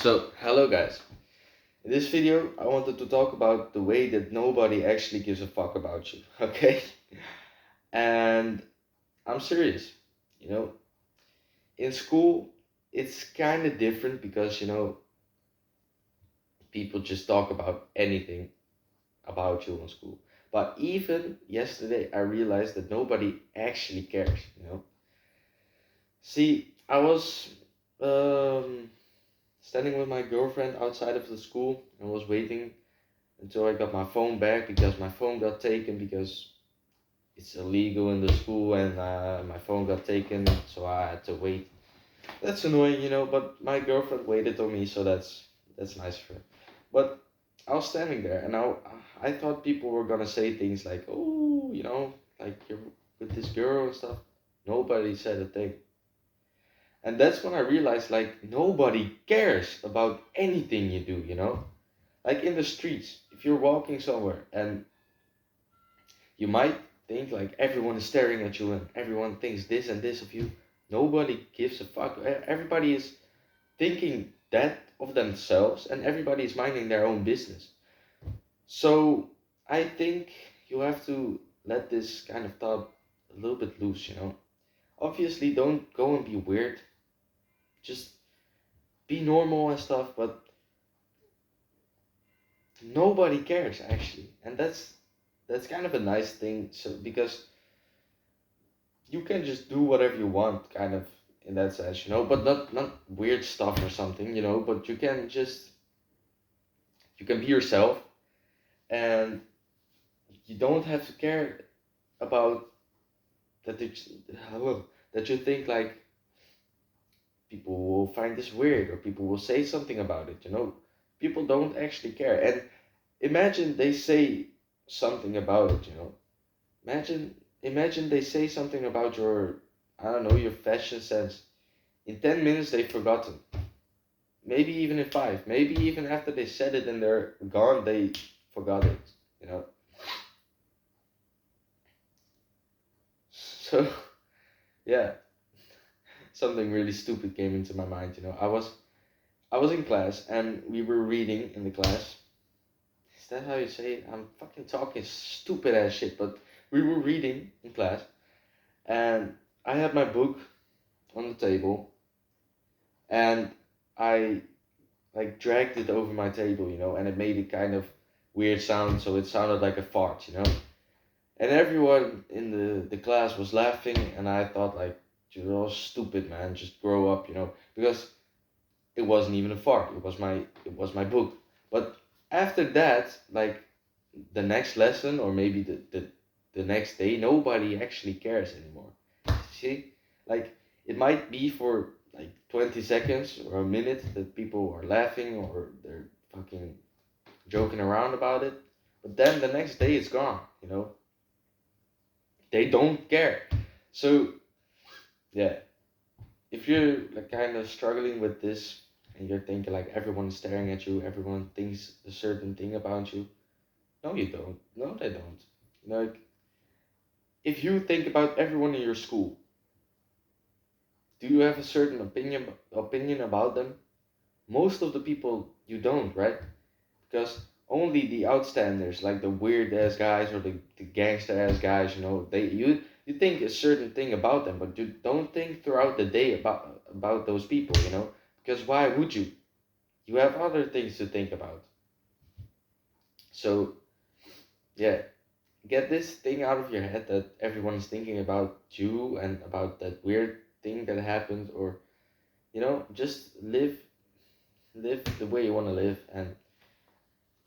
So, hello guys. In this video, I wanted to talk about the way that nobody actually gives a fuck about you, okay? And I'm serious. You know, in school, it's kind of different because, people just talk about anything about you in school. But even yesterday, I realized that nobody actually cares. See, I was um, standing with my girlfriend outside of the school and was waiting until I got my phone back because my phone got taken because it's illegal in the school and my phone got taken, so I had to wait. That's annoying, but my girlfriend waited on me, so that's nice for her. But I was standing there and I thought people were gonna say things like, "Oh, like you're with this girl and stuff." Nobody said a thing. And that's when I realized like nobody cares about anything you do. Like in the streets, if you're walking somewhere and you might think like everyone is staring at you and everyone thinks this and this of you. Nobody gives a fuck. Everybody is thinking that of themselves and everybody is minding their own business. So I think you have to let this kind of thought a little bit loose. Obviously, don't go and be weird. Just be normal and stuff, but nobody cares actually. And that's kind of a nice thing. So because you can just do whatever you want, kind of in that sense, but not weird stuff or something, but you can be yourself, and you don't have to care about that that you think like people will find this weird or people will say something about it. People don't actually care, and imagine they say something about it. Imagine they say something about your, I don't know, your fashion sense. In 10 minutes, they've forgotten. Maybe even in 5. Maybe even after they said it and they're gone, they forgot it. So, yeah, something really stupid came into my mind. I was in class and we were reading in the class. Is that how you say it? I'm fucking talking stupid ass shit, but we were reading in class and I had my book on the table and I like dragged it over my table, and it made a kind of weird sound, so it sounded like a fart. And everyone in the class was laughing, and I thought like, you're all stupid, man. Just grow up, because it wasn't even a fart. It was my book. But after that, like the next lesson or maybe the next day, nobody actually cares anymore. See, like it might be for like 20 seconds or a minute that people are laughing or they're fucking joking around about it, but then the next day it's gone. They don't care. So yeah, if you're like kind of struggling with this and you're thinking like everyone's staring at you, everyone thinks a certain thing about you, no, you don't. No, they don't. Like if you think about everyone in your school, do you have a certain opinion about them? Most of the people you don't, right? Because only the outstanders, like the weird ass guys or the gangster ass guys, you think a certain thing about them, but you don't think throughout the day about those people. Because why would you? You have other things to think about. So yeah, get this thing out of your head that everyone's thinking about you and about that weird thing that happened, or just live the way you want to live, and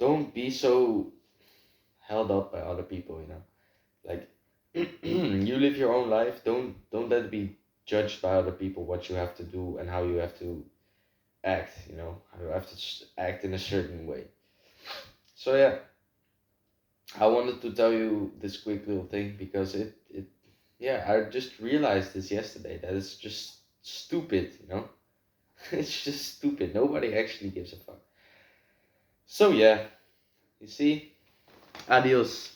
don't be so held up by other people. Like you live your own life. Don't let it be judged by other people what you have to do and how you have to act. How you have to act in a certain way. So yeah, I wanted to tell you this quick little thing because it yeah, I just realized this yesterday that it's just stupid. It's just stupid. Nobody actually gives a fuck. So yeah, you see, adios.